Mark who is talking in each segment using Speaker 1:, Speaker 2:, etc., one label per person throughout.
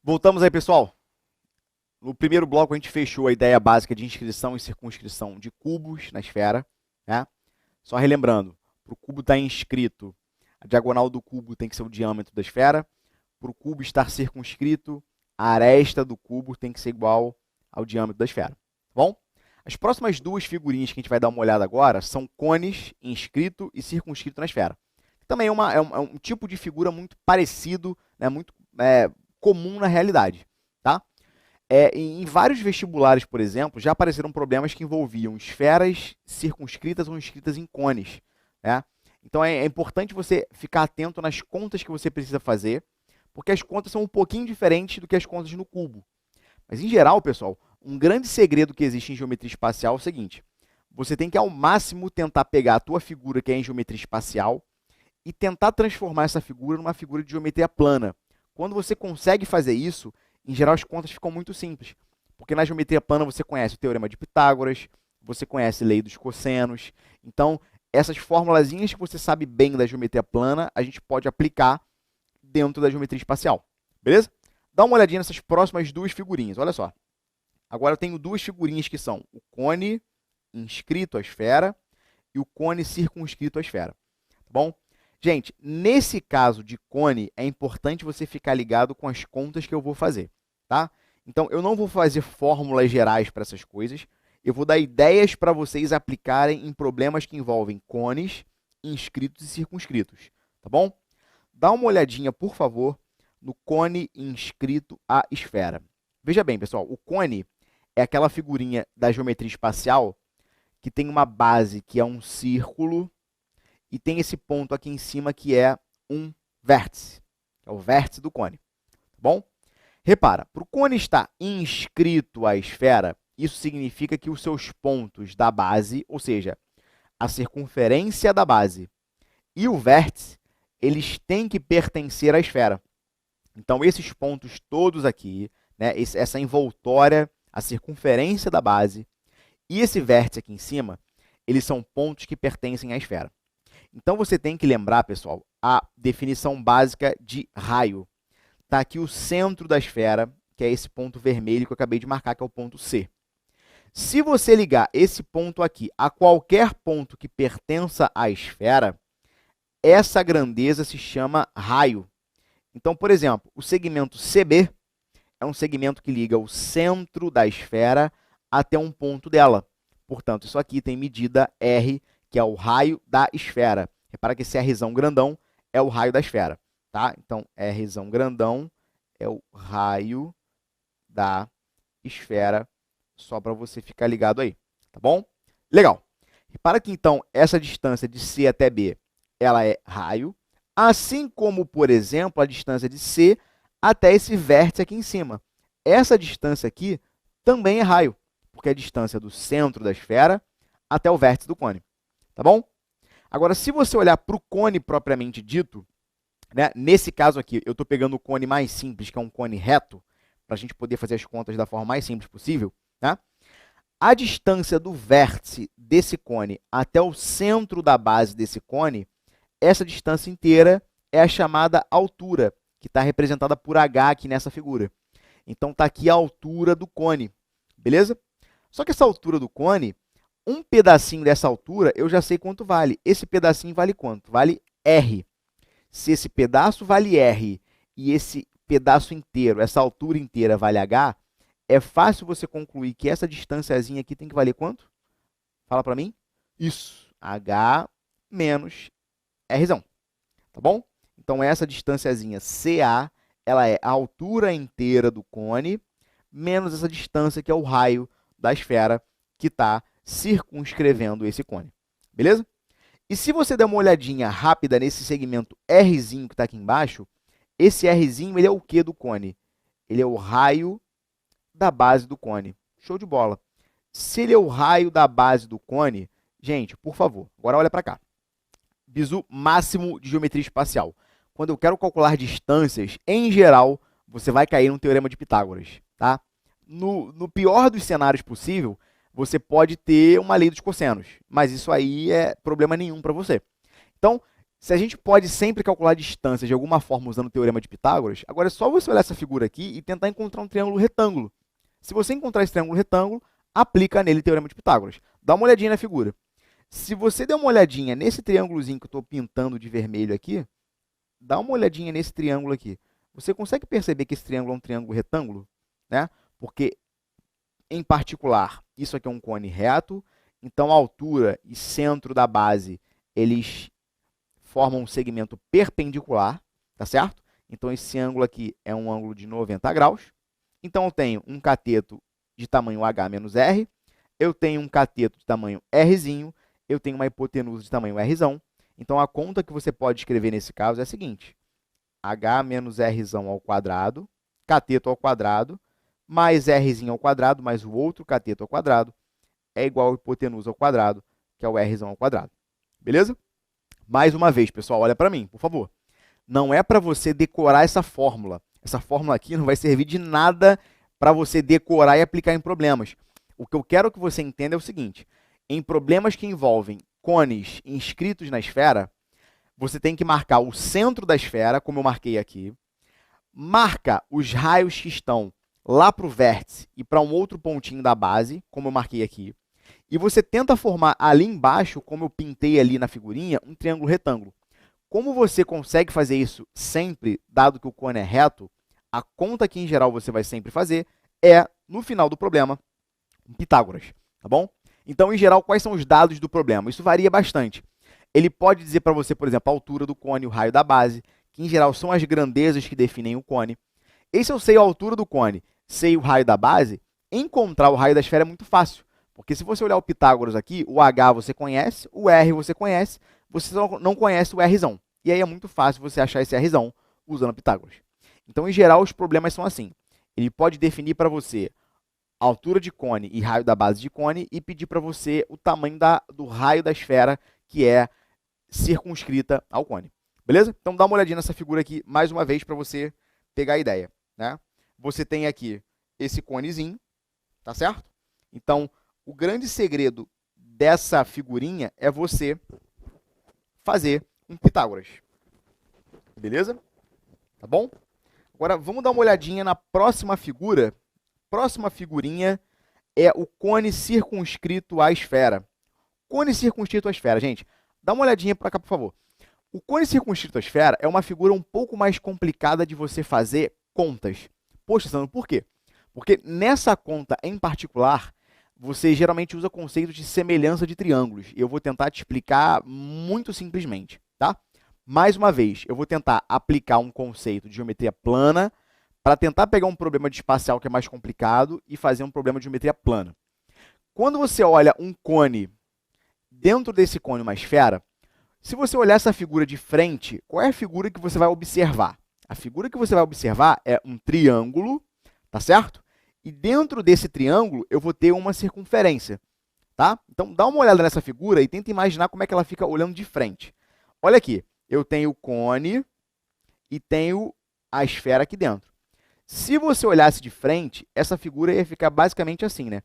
Speaker 1: Voltamos aí, pessoal. No primeiro bloco, a gente fechou a ideia básica de inscrição e circunscrição de cubos na esfera, né? Só relembrando, para o cubo estar inscrito, a diagonal do cubo tem que ser o diâmetro da esfera. Para o cubo estar circunscrito, a aresta do cubo tem que ser igual ao diâmetro da esfera. Tá bom? As próximas duas figurinhas que a gente vai dar uma olhada agora são cones inscrito e circunscrito na esfera. Também é um tipo de figura muito parecido, né, muito comum na realidade. Tá? Em vários vestibulares, por exemplo, já apareceram problemas que envolviam esferas circunscritas ou inscritas em cones. Né? Então é importante você ficar atento nas contas que você precisa fazer, porque as contas são um pouquinho diferentes do que as contas no cubo. Mas, em geral, pessoal, um grande segredo que existe em geometria espacial é o seguinte: você tem que, ao máximo, tentar pegar a tua figura que é em geometria espacial e tentar transformar essa figura numa figura de geometria plana. Quando você consegue fazer isso, em geral, as contas ficam muito simples. Porque na geometria plana você conhece o teorema de Pitágoras, você conhece a lei dos cossenos. Então, essas formulazinhas que você sabe bem da geometria plana, a gente pode aplicar dentro da geometria espacial. Beleza? Dá uma olhadinha nessas próximas duas figurinhas. Olha só. Agora eu tenho duas figurinhas que são o cone inscrito à esfera e o cone circunscrito à esfera. Tá bom? Gente, nesse caso de cone, é importante você ficar ligado com as contas que eu vou fazer. Tá? Então, eu não vou fazer fórmulas gerais para essas coisas. Eu vou dar ideias para vocês aplicarem em problemas que envolvem cones, inscritos e circunscritos. Tá bom? Dá uma olhadinha, por favor, no cone inscrito à esfera. Veja bem, pessoal, o cone é aquela figurinha da geometria espacial que tem uma base que é um círculo e tem esse ponto aqui em cima que é um vértice, que é o vértice do cone. Tá bom? Repara, para o cone estar inscrito à esfera, isso significa que os seus pontos da base, ou seja, a circunferência da base e o vértice, eles têm que pertencer à esfera. Então, esses pontos todos aqui, né, essa envoltória, a circunferência da base e esse vértice aqui em cima, eles são pontos que pertencem à esfera. Então, você tem que lembrar, pessoal, a definição básica de raio. Está aqui o centro da esfera, que é esse ponto vermelho que eu acabei de marcar, que é o ponto C. Se você ligar esse ponto aqui a qualquer ponto que pertença à esfera, essa grandeza se chama raio. Então, por exemplo, o segmento CB é um segmento que liga o centro da esfera até um ponto dela. Portanto, isso aqui tem medida R, que é o raio da esfera. Repara que esse Rzão grandão é o raio da esfera. Tá? Então, Rzão grandão é o raio da esfera, só para você ficar ligado aí. Tá bom? Legal. Repara que, então, essa distância de C até B, ela é raio, assim como, por exemplo, a distância de C até esse vértice aqui em cima. Essa distância aqui também é raio, porque é a distância do centro da esfera até o vértice do cone. Tá bom? Agora, se você olhar para o cone propriamente dito, né, nesse caso aqui, eu estou pegando o cone mais simples, que é um cone reto, para a gente poder fazer as contas da forma mais simples possível. Né? A distância do vértice desse cone até o centro da base desse cone, essa distância inteira é a chamada altura, que está representada por H aqui nessa figura. Então, está aqui a altura do cone, beleza? Só que essa altura do cone, um pedacinho dessa altura, eu já sei quanto vale. Esse pedacinho vale quanto? Vale R. Se esse pedaço vale R e esse pedaço inteiro, essa altura inteira vale H, é fácil você concluir que essa distânciazinha aqui tem que valer quanto? Fala para mim. Isso, H menos Rzão. Tá bom? Então, essa distânciazinha CA, ela é a altura inteira do cone, menos essa distância que é o raio da esfera que está circunscrevendo esse cone. Beleza? E se você der uma olhadinha rápida nesse segmento Rzinho que está aqui embaixo, esse Rzinho, ele é o que do cone? Ele é o raio da base do cone. Show de bola. Se ele é o raio da base do cone, gente, por favor, agora olha para cá. Bizu máximo de geometria espacial. Quando eu quero calcular distâncias, em geral, você vai cair no teorema de Pitágoras. Tá? No pior dos cenários possível, você pode ter uma lei dos cossenos, mas isso aí é problema nenhum para você. Então, Se a gente pode sempre calcular a distância de alguma forma usando o teorema de Pitágoras, agora é só você olhar essa figura aqui e tentar encontrar um triângulo retângulo. Se você encontrar esse triângulo retângulo, aplica nele o teorema de Pitágoras. Dá uma olhadinha na figura. Se você der uma olhadinha nesse triângulozinho que eu estou pintando de vermelho aqui, dá uma olhadinha nesse triângulo aqui. Você consegue perceber que esse triângulo é um triângulo retângulo? Né? Porque, em particular, isso aqui é um cone reto, então a altura e centro da base, eles formam um segmento perpendicular, tá certo? Então, esse ângulo aqui é um ângulo de 90 graus. Então, eu tenho um cateto de tamanho h menos r, eu tenho um cateto de tamanho rzinho, eu tenho uma hipotenusa de tamanho rzão. Então, a conta que você pode escrever nesse caso é a seguinte: h menos rzão ao quadrado, cateto ao quadrado, mais rzinho ao quadrado, mais o outro cateto ao quadrado, é igual a hipotenusa ao quadrado, que é o rzão ao quadrado. Beleza? Mais uma vez, pessoal, olha para mim, por favor. Não é para você decorar essa fórmula. Essa fórmula aqui não vai servir de nada para você decorar e aplicar em problemas. O que eu quero que você entenda é o seguinte: em problemas que envolvem cones inscritos na esfera, você tem que marcar o centro da esfera, como eu marquei aqui, marca os raios que estão lá para o vértice e para um outro pontinho da base, como eu marquei aqui, e você tenta formar ali embaixo, como eu pintei ali na figurinha, um triângulo retângulo. Como você consegue fazer isso sempre, dado que o cone é reto, a conta que, em geral, você vai sempre fazer é, no final do problema, Pitágoras, tá bom? Então, em geral, quais são os dados do problema? Isso varia bastante. Ele pode dizer para você, por exemplo, a altura do cone, o raio da base, que, em geral, são as grandezas que definem o cone. E se eu sei a altura do cone, sei o raio da base, encontrar o raio da esfera é muito fácil. Porque se você olhar o Pitágoras aqui, o H você conhece, o R você conhece, você só não conhece o Rzão. E aí é muito fácil você achar esse Rzão usando Pitágoras. Então, em geral, os problemas são assim. Ele pode definir para você a altura de cone e raio da base de cone e pedir para você o tamanho do raio da esfera que é circunscrita ao cone. Beleza? Então, dá uma olhadinha nessa figura aqui, mais uma vez, para você pegar a ideia. Né? Você tem aqui esse conezinho, tá certo? Então, o grande segredo dessa figurinha é você fazer um Pitágoras. Beleza? Tá bom? Agora, vamos dar uma olhadinha na próxima figura. Próxima figurinha é o cone circunscrito à esfera. Cone circunscrito à esfera, gente. Dá uma olhadinha para cá, por favor. O cone circunscrito à esfera é uma figura um pouco mais complicada de você fazer contas. Poxa, Sandro, por quê? Porque nessa conta em particular, você geralmente usa conceitos de semelhança de triângulos. E eu vou tentar te explicar muito simplesmente, tá? Mais uma vez, eu vou tentar aplicar um conceito de geometria plana para tentar pegar um problema de espacial que é mais complicado e fazer um problema de geometria plana. Quando você olha um cone, dentro desse cone uma esfera, se você olhar essa figura de frente, qual é a figura que você vai observar? A figura que você vai observar é um triângulo, tá certo? E dentro desse triângulo, eu vou ter uma circunferência, tá? Então, dá uma olhada nessa figura e tenta imaginar como é que ela fica olhando de frente. Olha aqui, eu tenho o cone e tenho a esfera aqui dentro. Se você olhasse de frente, essa figura ia ficar basicamente assim, né?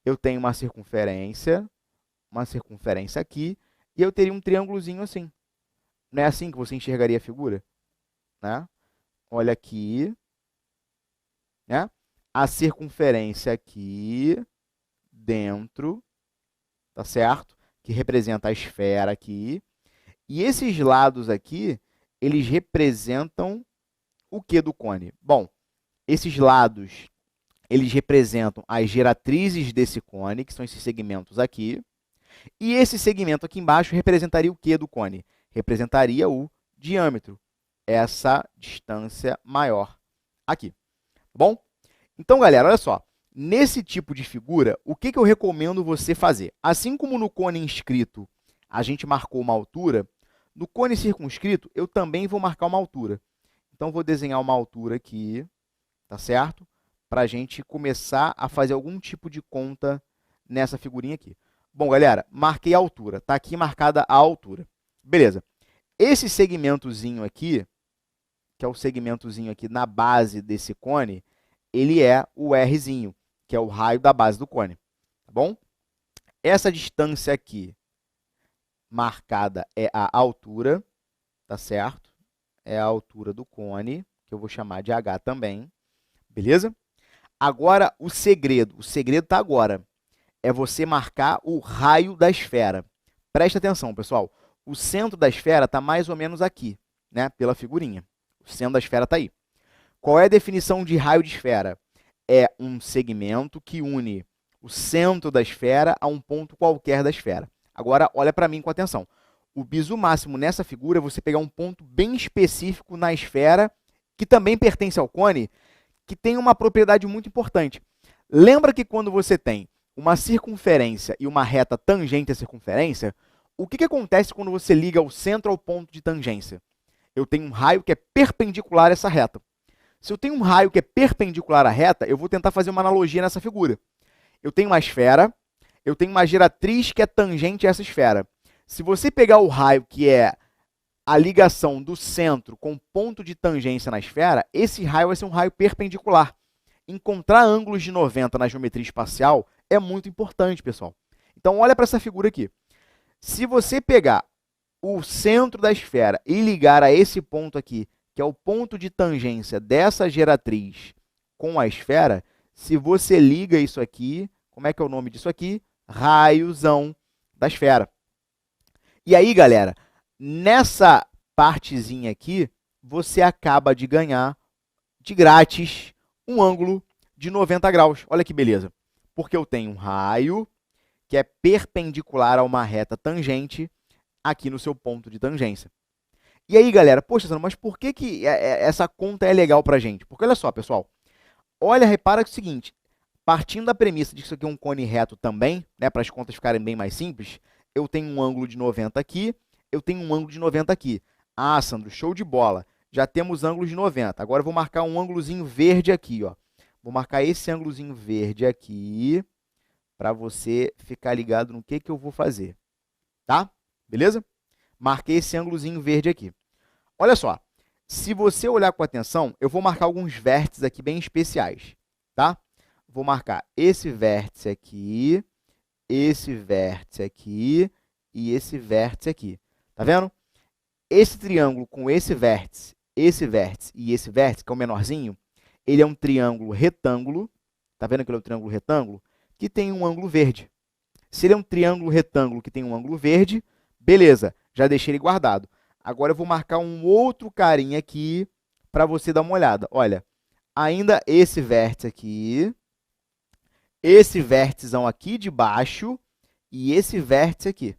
Speaker 1: Eu tenho uma circunferência aqui, e eu teria um triângulozinho assim. Não é assim que você enxergaria a figura? Né? Olha aqui, né? A circunferência aqui dentro, tá certo? Que representa a esfera aqui. E esses lados aqui, eles representam o que do cone? Bom, esses lados, eles representam as geratrizes desse cone, que são esses segmentos aqui. E esse segmento aqui embaixo representaria o que do cone? Representaria o diâmetro, essa distância maior aqui. Tá bom? Então, galera, olha só. Nesse tipo de figura, o que eu recomendo você fazer? Assim como no cone inscrito a gente marcou uma altura, no cone circunscrito eu também vou marcar uma altura. Então, vou desenhar uma altura aqui, tá certo? Para a gente começar a fazer algum tipo de conta nessa figurinha aqui. Bom, galera, marquei a altura. Está aqui marcada a altura. Beleza. Esse segmentozinho aqui, que é o segmentozinho aqui na base desse cone, ele é o Rzinho, que é o raio da base do cone. Tá bom? Essa distância aqui marcada é a altura. tá certo? É a altura do cone, que eu vou chamar de H também, beleza? Agora, o segredo está agora, é você marcar o raio da esfera. Presta atenção, pessoal, o centro da esfera está mais ou menos aqui, né? Pela figurinha, o centro da esfera está aí. Qual é a definição de raio de esfera? É um segmento que une o centro da esfera a um ponto qualquer da esfera. Agora, olha para mim com atenção. O bizu máximo nessa figura é você pegar um ponto bem específico na esfera, que também pertence ao cone, que tem uma propriedade muito importante. Lembra que quando você tem uma circunferência e uma reta tangente à circunferência, o que acontece quando você liga o centro ao ponto de tangência? Eu tenho um raio que é perpendicular a essa reta. Se eu tenho um raio que é perpendicular à reta, eu vou tentar fazer uma analogia nessa figura. Eu tenho uma esfera, eu tenho uma geratriz que é tangente a essa esfera. Se você pegar o raio que é a ligação do centro com o ponto de tangência na esfera, esse raio vai ser um raio perpendicular. Encontrar ângulos de 90 na geometria espacial é muito importante, pessoal. Então, olha para essa figura aqui. Se você pegar o centro da esfera e ligar a esse ponto aqui, que é o ponto de tangência dessa geratriz com a esfera, se você liga isso aqui, como é que é o nome disso aqui? Raiozão da esfera. E aí, galera, nessa partezinha aqui, você acaba de ganhar, de grátis, um ângulo de 90 graus. Olha que beleza. Porque eu tenho um raio que é perpendicular a uma reta tangente aqui no seu ponto de tangência. E aí, galera, poxa, Sandro, mas por que essa conta é legal para a gente? Porque olha só, pessoal, olha, repara que é o seguinte, partindo da premissa de que isso aqui é um cone reto também, né, para as contas ficarem bem mais simples, eu tenho um ângulo de 90 aqui, eu tenho um ângulo de 90 aqui. Ah, Sandro, show de bola, já temos ângulos de 90. Agora eu vou marcar um ângulozinho verde aqui, ó. Vou marcar esse ângulozinho verde aqui, para você ficar ligado no que eu vou fazer, tá? Beleza? Marquei esse ângulozinho verde aqui. Olha só, se você olhar com atenção, eu vou marcar alguns vértices aqui bem especiais, tá? Vou marcar esse vértice aqui, esse vértice aqui e esse vértice aqui. Tá vendo? Esse triângulo com esse vértice e esse vértice, que é o menorzinho, ele é um triângulo retângulo. Tá vendo que ele é um triângulo retângulo? Que tem um ângulo verde. Se ele é um triângulo retângulo que tem um ângulo verde, beleza, já deixei ele guardado. Agora eu vou marcar um outro carinha aqui para você dar uma olhada. Olha, ainda esse vértice aqui, esse vérticezão aqui de baixo e esse vértice aqui.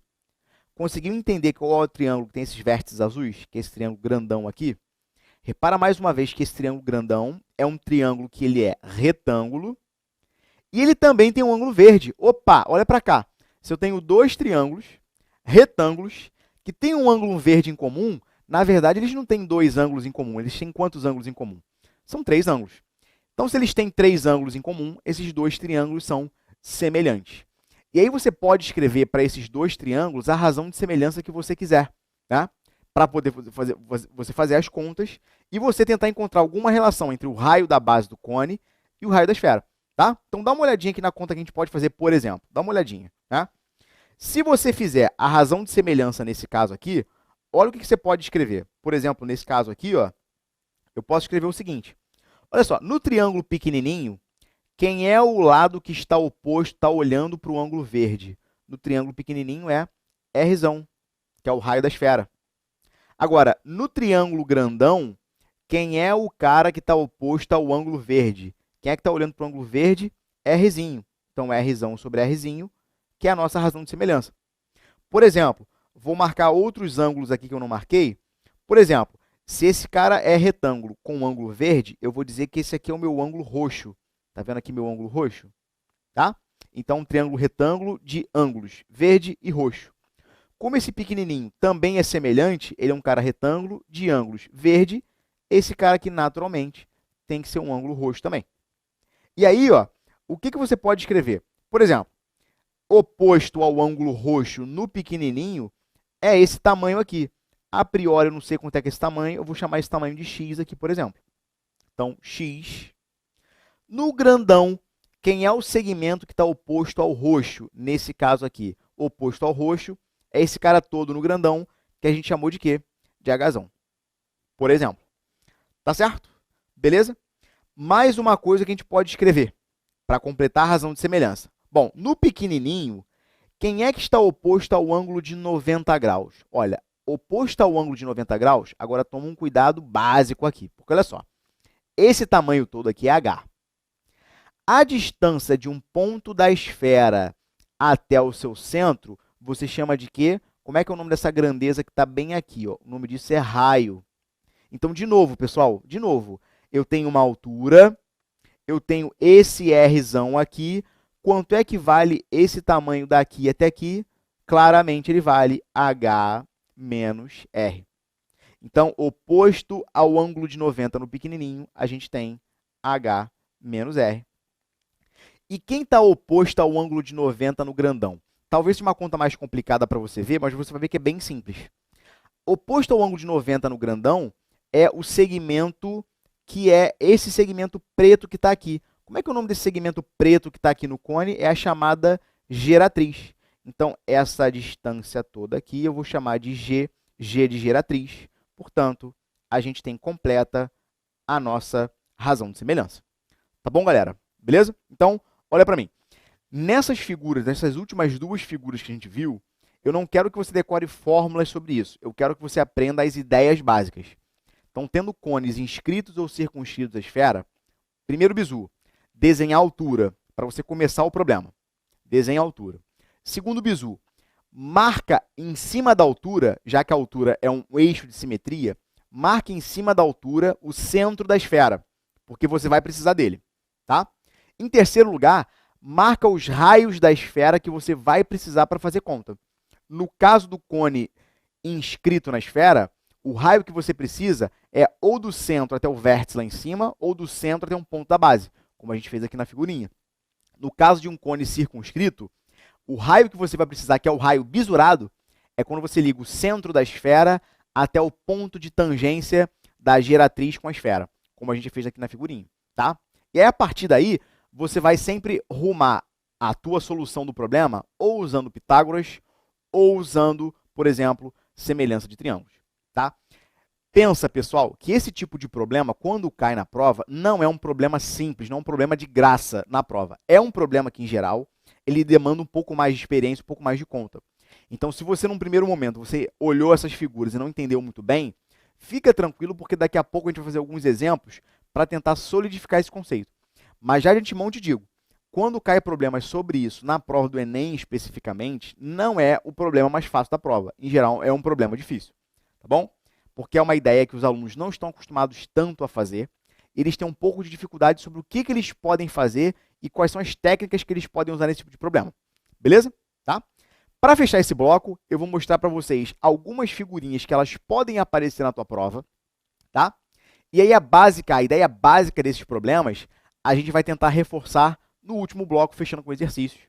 Speaker 1: Conseguiu entender qual é o triângulo que tem esses vértices azuis? Que é esse triângulo grandão aqui? Repara mais uma vez que esse triângulo grandão é um triângulo que ele é retângulo e ele também tem um ângulo verde. Opa, olha para cá. Se eu tenho dois triângulos retângulos que têm um ângulo verde em comum, na verdade, eles não têm dois ângulos em comum. Eles têm quantos ângulos em comum? São três ângulos. Então, se eles têm três ângulos em comum, esses dois triângulos são semelhantes. E aí você pode escrever para esses dois triângulos a razão de semelhança que você quiser, tá? Para poder você fazer as contas e você tentar encontrar alguma relação entre o raio da base do cone e o raio da esfera, tá? Então, dá uma olhadinha aqui na conta que a gente pode fazer, por exemplo. Dá uma olhadinha, tá? Se você fizer a razão de semelhança nesse caso aqui, olha o que você pode escrever. Por exemplo, nesse caso aqui, ó, eu posso escrever o seguinte. Olha só, no triângulo pequenininho, quem é o lado que está oposto, está olhando para o ângulo verde? No triângulo pequenininho é Rzão, que é o raio da esfera. Agora, no triângulo grandão, quem é o cara que está oposto ao ângulo verde? Quem é que está olhando para o ângulo verde? Rzinho. Então, Rzão sobre Rzinho, que é a nossa razão de semelhança. Por exemplo, vou marcar outros ângulos aqui que eu não marquei. Por exemplo, se esse cara é retângulo com um ângulo verde, eu vou dizer que esse aqui é o meu ângulo roxo. Tá vendo aqui meu ângulo roxo? Tá? Então, um triângulo retângulo de ângulos verde e roxo. Como esse pequenininho também é semelhante, ele é um cara retângulo de ângulos verde, esse cara aqui, naturalmente, tem que ser um ângulo roxo também. E aí, ó, o que você pode escrever? Por exemplo, oposto ao ângulo roxo no pequenininho é esse tamanho aqui. A priori, eu não sei quanto é que é esse tamanho, eu vou chamar esse tamanho de x aqui, por exemplo. Então, x. No grandão, quem é o segmento que está oposto ao roxo? Nesse caso aqui, oposto ao roxo, é esse cara todo no grandão, que a gente chamou de quê? de Hzão, por exemplo. Tá certo? Beleza? Mais uma coisa que a gente pode escrever para completar a razão de semelhança. Bom, no pequenininho, quem é que está oposto ao ângulo de 90 graus? Olha, oposto ao ângulo de 90 graus, agora toma um cuidado básico aqui, porque olha só, esse tamanho todo aqui é h. A distância de um ponto da esfera até o seu centro, você chama de quê? Como é que é o nome dessa grandeza que está bem aqui? Ó? O nome disso é raio. Então, de novo, pessoal, eu tenho uma altura, eu tenho esse Rzão aqui. Quanto é que vale esse tamanho daqui até aqui? Claramente, ele vale h menos r. Então, oposto ao ângulo de 90 no pequenininho, a gente tem h menos r. E quem está oposto ao ângulo de 90 no grandão? Talvez seja uma conta mais complicada para você ver, mas você vai ver que é bem simples. Oposto ao ângulo de 90 no grandão é o segmento que é esse segmento preto que está aqui. Como é que é o nome desse segmento preto que está aqui no cone? É a chamada geratriz. Então, essa distância toda aqui eu vou chamar de G, G de geratriz. Portanto, a gente tem completa a nossa razão de semelhança. Tá bom, galera? Beleza? Então, olha para mim. Nessas figuras, nessas últimas duas figuras que a gente viu, eu não quero que você decore fórmulas sobre isso. Eu quero que você aprenda as ideias básicas. Então, tendo cones inscritos ou circunscritos à esfera, primeiro bizu, desenhar a altura, para você começar o problema. Desenha a altura. Segundo bizu, marca em cima da altura, já que a altura é um eixo de simetria, marque em cima da altura o centro da esfera, porque você vai precisar dele. Tá? Em terceiro lugar, marca os raios da esfera que você vai precisar para fazer conta. No caso do cone inscrito na esfera, o raio que você precisa é ou do centro até o vértice lá em cima, ou do centro até um ponto da base, como a gente fez aqui na figurinha. No caso de um cone circunscrito, o raio que você vai precisar, que é o raio bisurado, é quando você liga o centro da esfera até o ponto de tangência da geratriz com a esfera, como a gente fez aqui na figurinha. Tá? E aí, a partir daí, você vai sempre rumar a tua solução do problema ou usando Pitágoras ou usando, por exemplo, semelhança de triângulos. Tá? Pensa, pessoal, que esse tipo de problema, quando cai na prova, não é um problema simples, não é um problema de graça na prova. É um problema que, em geral, ele demanda um pouco mais de experiência, um pouco mais de conta. Então, se você, num primeiro momento, você olhou essas figuras e não entendeu muito bem, fica tranquilo, porque daqui a pouco a gente vai fazer alguns exemplos para tentar solidificar esse conceito. Mas já de antemão te digo, quando cai problemas sobre isso na prova do Enem especificamente, não é o problema mais fácil da prova. Em geral, é um problema difícil. Tá bom? Porque é uma ideia que os alunos não estão acostumados tanto a fazer. Eles têm um pouco de dificuldade sobre o que eles podem fazer e quais são as técnicas que eles podem usar nesse tipo de problema. Beleza? Tá? Para fechar esse bloco, eu vou mostrar para vocês algumas figurinhas que elas podem aparecer na tua prova. Tá? E aí a ideia básica desses problemas, a gente vai tentar reforçar no último bloco, fechando com exercícios,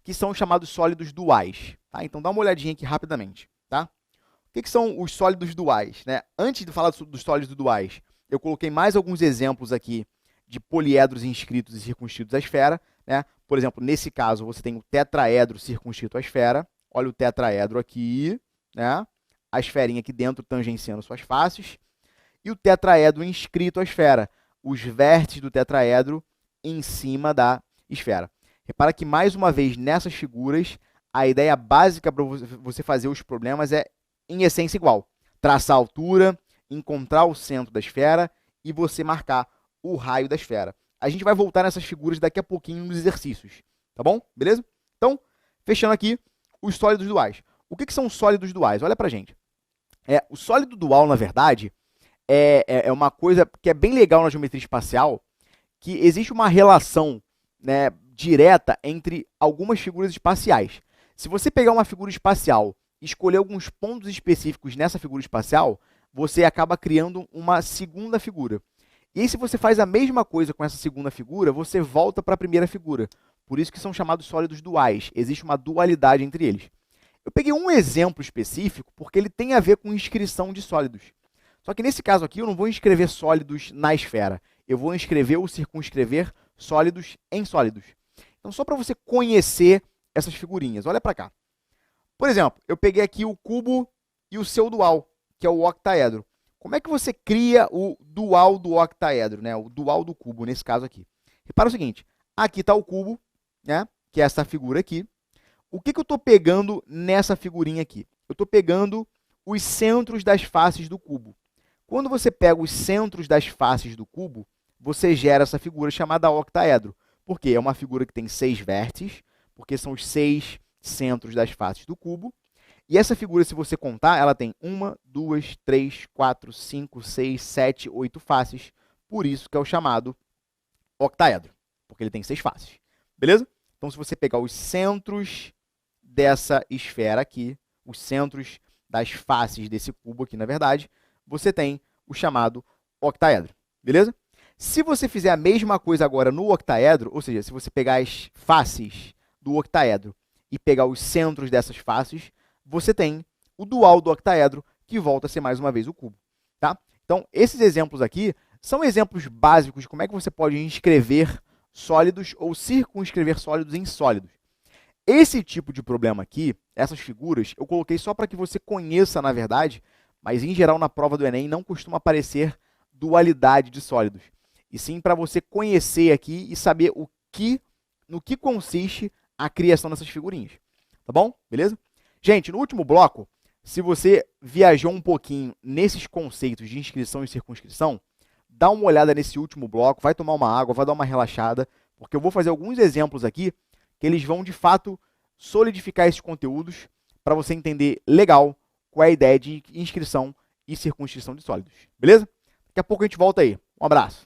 Speaker 1: que são os chamados sólidos duais. Tá? Então, dá uma olhadinha aqui rapidamente. Tá? O que são os sólidos duais? Né? Antes de falar dos sólidos duais, eu coloquei mais alguns exemplos aqui de poliedros inscritos e circunscritos à esfera. Né? Por exemplo, nesse caso, você tem o tetraedro circunscrito à esfera. Olha o tetraedro aqui, né? A esferinha aqui dentro tangenciando suas faces. E o tetraedro inscrito à esfera, os vértices do tetraedro em cima da esfera. Repara que, mais uma vez, nessas figuras, a ideia básica para você fazer os problemas é, em essência, igual. Traçar a altura, encontrar o centro da esfera e você marcar o raio da esfera. A gente vai voltar nessas figuras daqui a pouquinho nos exercícios, tá bom? Beleza? Então, fechando aqui, os sólidos duais. O que são sólidos duais? Olha pra gente. O sólido dual, na verdade, é uma coisa que é bem legal na geometria espacial, que existe uma relação, né, direta entre algumas figuras espaciais. Se você pegar uma figura espacial e escolher alguns pontos específicos nessa figura espacial, você acaba criando uma segunda figura. E aí, se você faz a mesma coisa com essa segunda figura, você volta para a primeira figura. Por isso que são chamados sólidos duais. Existe uma dualidade entre eles. Eu peguei um exemplo específico porque ele tem a ver com inscrição de sólidos. Só que nesse caso aqui eu não vou inscrever sólidos na esfera. Eu vou inscrever ou circunscrever sólidos em sólidos. Então, só para você conhecer essas figurinhas, olha para cá. Por exemplo, eu peguei aqui o cubo e o seu dual, que é o octaedro. Como é que você cria o dual do octaedro, né? O dual do cubo, nesse caso aqui? Repara o seguinte, aqui está o cubo, né? Que é essa figura aqui. O que eu estou pegando nessa figurinha aqui? Eu estou pegando os centros das faces do cubo. Quando você pega os centros das faces do cubo, você gera essa figura chamada octaedro. Por quê? É uma figura que tem 6 vértices, porque são os 6 centros das faces do cubo. E essa figura, se você contar, ela tem 1, 2, 3, 4, 5, 6, 7, 8 faces. Por isso que é o chamado octaedro, porque ele tem 6 faces. Beleza? Então, se você pegar os centros dessa esfera aqui, os centros das faces desse cubo aqui, na verdade, você tem o chamado octaedro. Beleza? Se você fizer a mesma coisa agora no octaedro, ou seja, se você pegar as faces do octaedro e pegar os centros dessas faces, você tem o dual do octaedro, que volta a ser mais uma vez o cubo. Tá? Então, esses exemplos aqui são exemplos básicos de como é que você pode inscrever sólidos ou circunscrever sólidos em sólidos. Esse tipo de problema aqui, essas figuras, eu coloquei só para que você conheça, na verdade, mas em geral na prova do Enem não costuma aparecer dualidade de sólidos. E sim para você conhecer aqui e saber no que consiste a criação dessas figurinhas. Tá bom? Beleza? Gente, no último bloco, se você viajou um pouquinho nesses conceitos de inscrição e circunscrição, dá uma olhada nesse último bloco, vai tomar uma água, vai dar uma relaxada, porque eu vou fazer alguns exemplos aqui que eles vão, de fato, solidificar esses conteúdos para você entender legal qual é a ideia de inscrição e circunscrição de sólidos. Beleza? Daqui a pouco a gente volta aí. Um abraço.